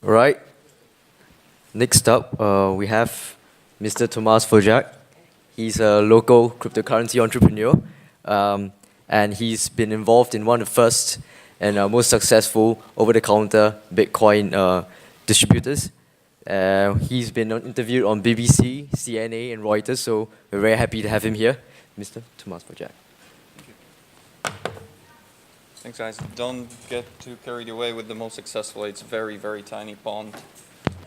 All right. Next up, we have Mr. Tomas Forgac. He's a local cryptocurrency entrepreneur, and he's been involved in one of the first and most successful over-the-counter Bitcoin distributors. He's been interviewed on BBC, CNA, and Reuters, so we're very happy to have him here. Mr. Tomas Forgac. Thanks, guys. Don't get too carried away with the most successful. It's very, very tiny pond,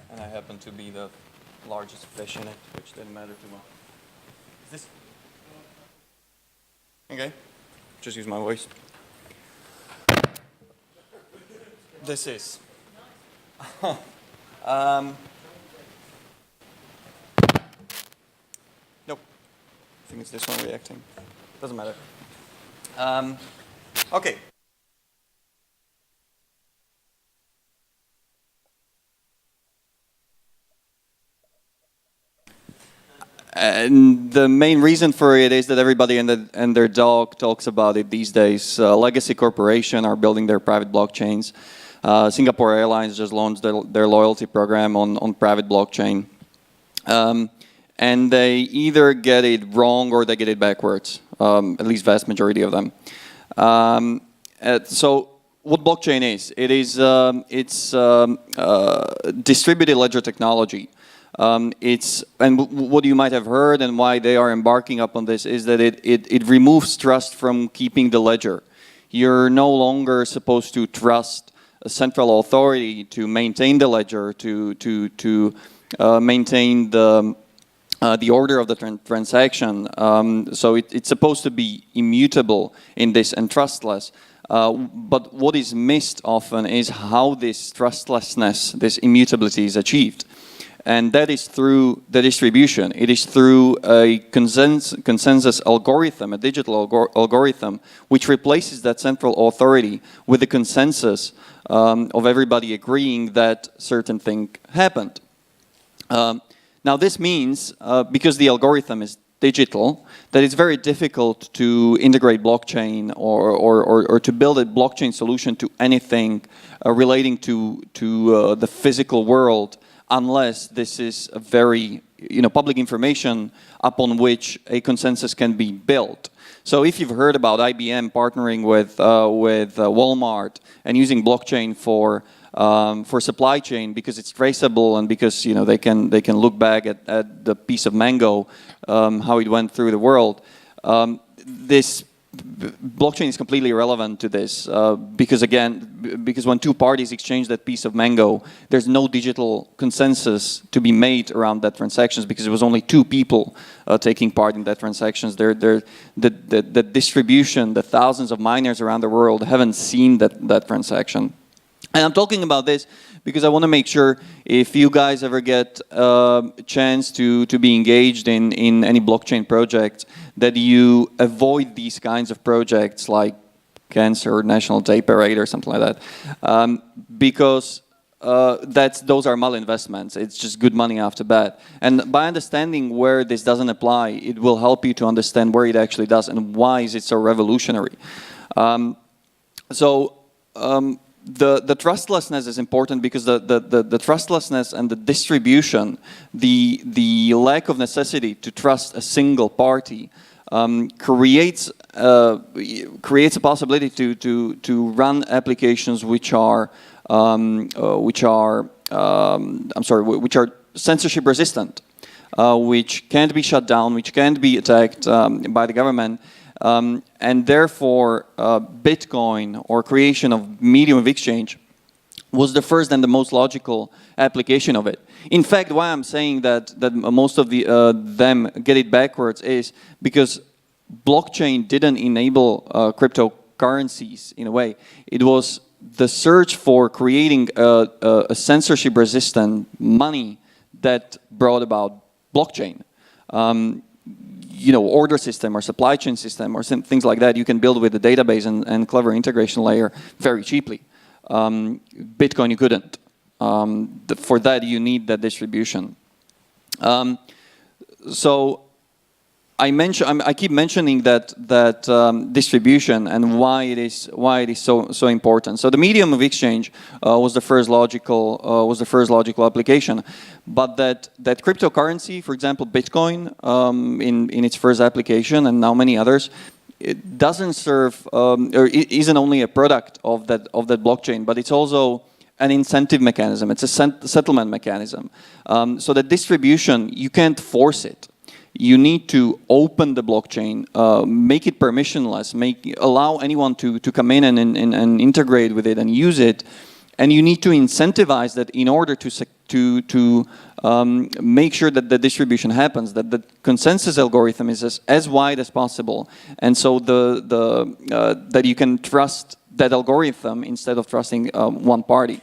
and I happen to be the largest fish in it, which didn't matter too much. Is this? Okay. Just use my voice. This is. Nope. I think it's this one reacting. Doesn't matter. Okay. And the main reason for it is that everybody and their dog talks about it these days. Legacy Corporation are building their private blockchains. Singapore Airlines just launched their loyalty program on private blockchain. And they either get it wrong or they get it backwards, at least vast majority of them. So what blockchain is? It's distributed ledger technology. What you might have heard and why they are embarking upon this is that it removes trust from keeping the ledger. You're no longer supposed to trust a central authority to maintain the ledger, to maintain the order of the transaction. So it's supposed to be immutable in this and trustless. But what is missed often is how this trustlessness, this immutability is achieved. And that is through the distribution. It is through a consensus algorithm, a digital algorithm, which replaces that central authority with the consensus of everybody agreeing that certain thing happened. Now this means, because the algorithm is digital, that it's very difficult to integrate blockchain or to build a blockchain solution to anything relating to the physical world, unless this is a very public information upon which a consensus can be built. So if you've heard about IBM partnering with Walmart and using blockchain for supply chain because it's traceable and because they can look back at the piece of mango, how it went through the world, this blockchain is completely irrelevant to this because when two parties exchange that piece of mango, there's no digital consensus to be made around that transactions because it was only two people taking part in that transactions. The distribution, the thousands of miners around the world haven't seen that transaction. And I'm talking about this because I want to make sure if you guys ever get a chance to be engaged in any blockchain project, that you avoid these kinds of projects like Cancer or National Day Parade or something like that, because those are malinvestments. It's just good money after bad. And by understanding where this doesn't apply, it will help you to understand where it actually does and why is it so revolutionary. The trustlessness is important because the trustlessness and the distribution, the lack of necessity to trust a single party, creates a possibility to run applications which are censorship resistant, which can't be shut down, which can't be attacked by the government. And therefore, Bitcoin or creation of medium of exchange was the first and the most logical application of it. In fact, why I'm saying that most of them get it backwards is because blockchain didn't enable cryptocurrencies in a way. It was the search for creating a censorship-resistant money that brought about blockchain. Order system or supply chain system or things like that you can build with the database and clever integration layer very cheaply. Bitcoin you couldn't. For that you need that distribution. So I keep mentioning that distribution and why it is so important. So the medium of exchange was the first logical application, but that cryptocurrency, for example, Bitcoin, in its first application, and now many others, it doesn't serve or it isn't only a product of that blockchain, but it's also an incentive mechanism. It's a settlement mechanism. So the distribution, you can't force it. You need to open the blockchain, make it permissionless, allow anyone to come in and integrate with it and use it. And you need to incentivize that in order to make sure that the distribution happens, that the consensus algorithm is as wide as possible, and so that you can trust that algorithm instead of trusting one party.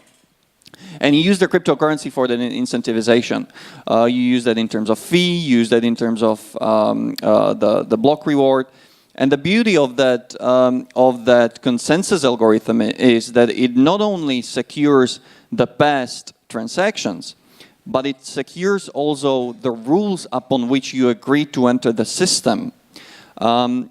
And you use the cryptocurrency for the incentivization. You use that in terms of fee, you use that in terms of the block reward. And the beauty of that consensus algorithm is that it not only secures the past transactions, but it secures also the rules upon which you agree to enter the system. And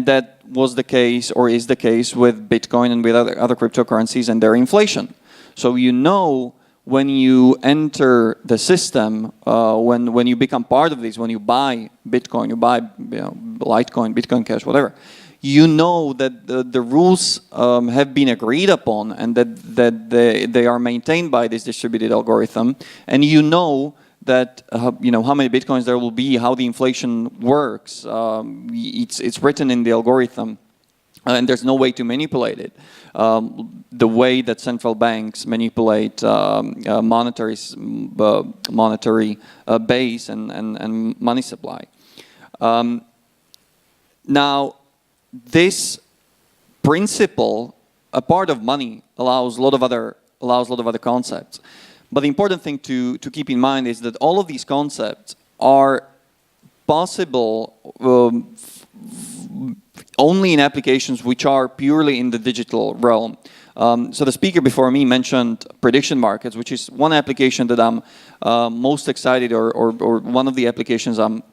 that was the case, or is the case, with Bitcoin and with other cryptocurrencies and their inflation. So you know when you enter the system, when you become part of this, when you buy Bitcoin, you buy Litecoin, Bitcoin Cash, whatever, you know that the rules have been agreed upon and that they are maintained by this distributed algorithm, and you know that how many Bitcoins there will be, how the inflation works. It's written in the algorithm. And there's no way to manipulate it. The way that central banks manipulate monetary base and money supply. Now, this principle, a part of money, allows a lot of other concepts. But the important thing to keep in mind is that all of these concepts are possible only in applications which are purely in the digital realm. So the speaker before me mentioned prediction markets, which is one application that I'm most excited, or one of the applications I'm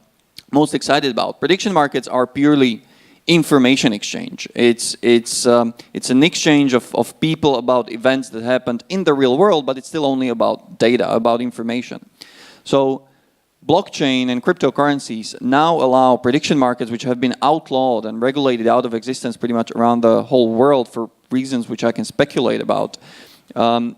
most excited about. Prediction markets are purely information exchange. It's an exchange of people about events that happened in the real world, but it's still only about data, about information. So blockchain and cryptocurrencies now allow prediction markets, which have been outlawed and regulated out of existence pretty much around the whole world for reasons which I can speculate about. And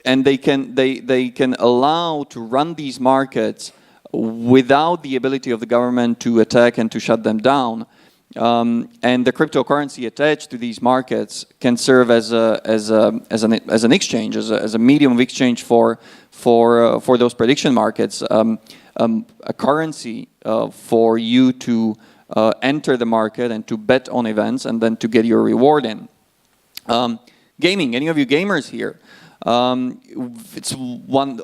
they can allow to run these markets without the ability of the government to attack and to shut them down. And the cryptocurrency attached to these markets can serve as an exchange, as a medium of exchange for those prediction markets, a currency for you to enter the market and to bet on events and then to get your reward in. Gaming, any of you gamers here? It's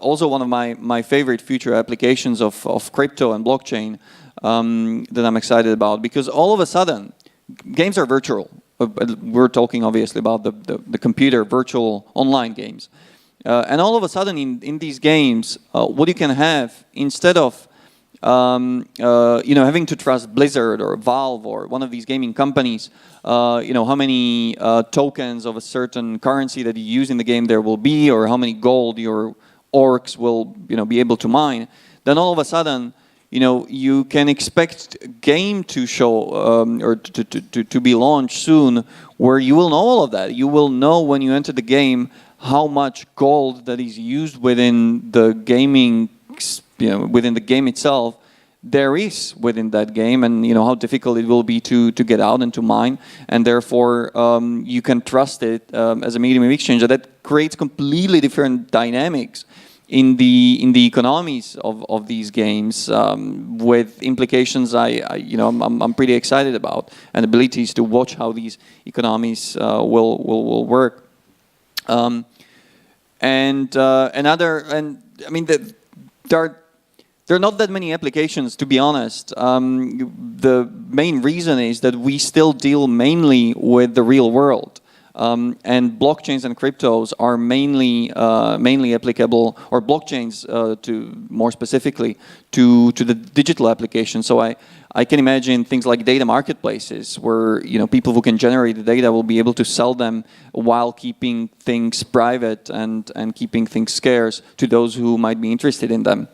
also one of my favorite future applications of crypto and blockchain that I'm excited about, because all of a sudden games are virtual. We're talking obviously about the computer virtual online games. And all of a sudden in these games, what you can have, instead of having to trust Blizzard or Valve or one of these gaming companies, how many tokens of a certain currency that you use in the game there will be, or how many gold your orcs will be able to mine, then all of a sudden you can expect a game to show or to be launched soon, where you will know all of that. You will know when you enter the game how much gold that is used within the gaming, within the game itself, there is within that game, and how difficult it will be to get out and to mine, and therefore you can trust it as a medium of exchange. That creates completely different dynamics in the economies of these games, with implications I'm pretty excited about, and abilities to watch how these economies will work. There are not that many applications, to be honest. The main reason is that we still deal mainly with the real world. And blockchains and cryptos are mainly applicable, or blockchains to more specifically to the digital application. So I can imagine things like data marketplaces where people who can generate the data will be able to sell them while keeping things private and keeping things scarce to those who might be interested in them.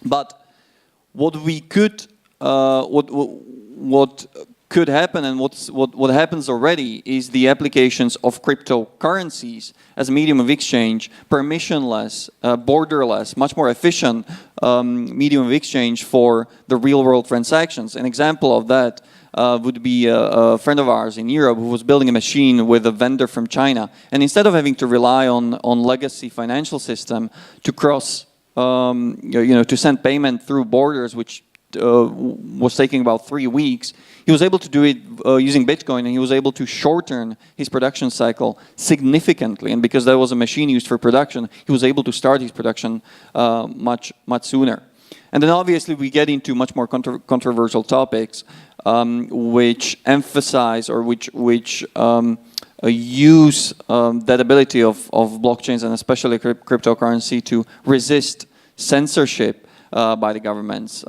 But what we could what could happen and what happens already is the applications of cryptocurrencies as a medium of exchange, permissionless, borderless, much more efficient medium of exchange for the real-world transactions. An example of that would be a friend of ours in Europe who was building a machine with a vendor from China. And instead of having to rely on legacy financial system to cross, to send payment through borders, which was taking about 3 weeks, he was able to do it using Bitcoin, and he was able to shorten his production cycle significantly. And because that was a machine used for production, he was able to start his production much sooner. And then obviously we get into much more controversial topics, which emphasize or which use that ability of blockchains and especially cryptocurrency to resist censorship by the governments,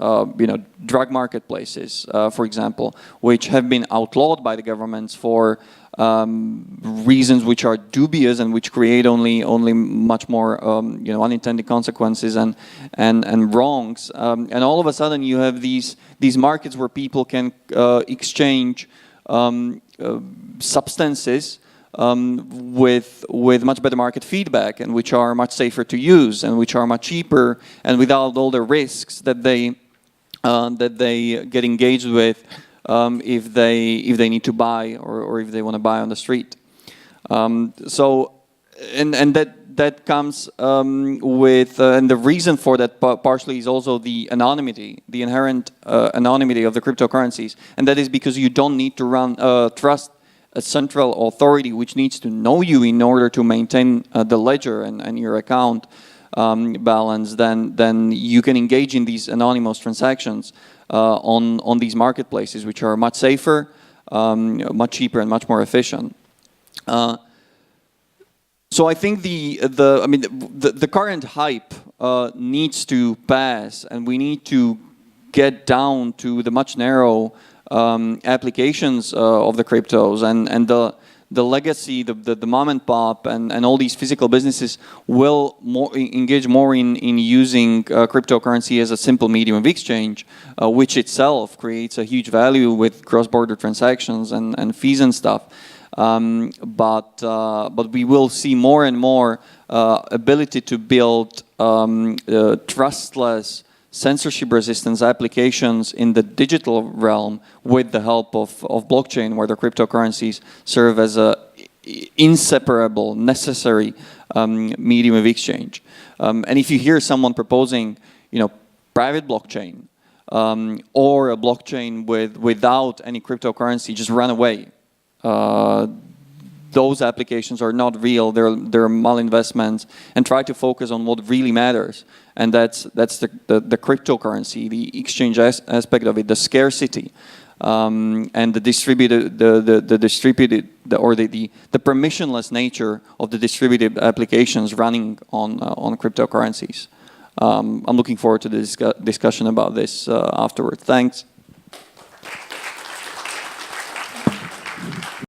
drug marketplaces, for example, which have been outlawed by the governments for reasons which are dubious and which create only much more unintended consequences and wrongs. And all of a sudden you have these markets where people can exchange substances with much better market feedback, and which are much safer to use, and which are much cheaper, and without all the risks that they get engaged with if they need to buy or if they want to buy on the street. So that comes with and the reason for that partially is also the anonymity, the inherent anonymity of the cryptocurrencies, and that is because you don't need to trust a central authority which needs to know you in order to maintain the ledger and your account balance. Then you can engage in these anonymous transactions on these marketplaces, which are much safer, much cheaper, and much more efficient. So I think the current hype needs to pass, and we need to get down to the much narrow applications of the cryptos, and the legacy, the mom and pop, and all these physical businesses will engage more in using cryptocurrency as a simple medium of exchange, which itself creates a huge value with cross-border transactions and fees and stuff. But we will see more and more ability to build trustless, censorship-resistant applications in the digital realm with the help of blockchain, where the cryptocurrencies serve as a inseparable, necessary medium of exchange. And if you hear someone proposing, private blockchain or a blockchain without any cryptocurrency, just run away. Those applications are not real, they're malinvestments, and try to focus on what really matters, and that's the cryptocurrency, the exchange aspect of it, the scarcity, and the permissionless nature of the distributed applications running on cryptocurrencies. I'm looking forward to the discussion about this afterward. Thanks.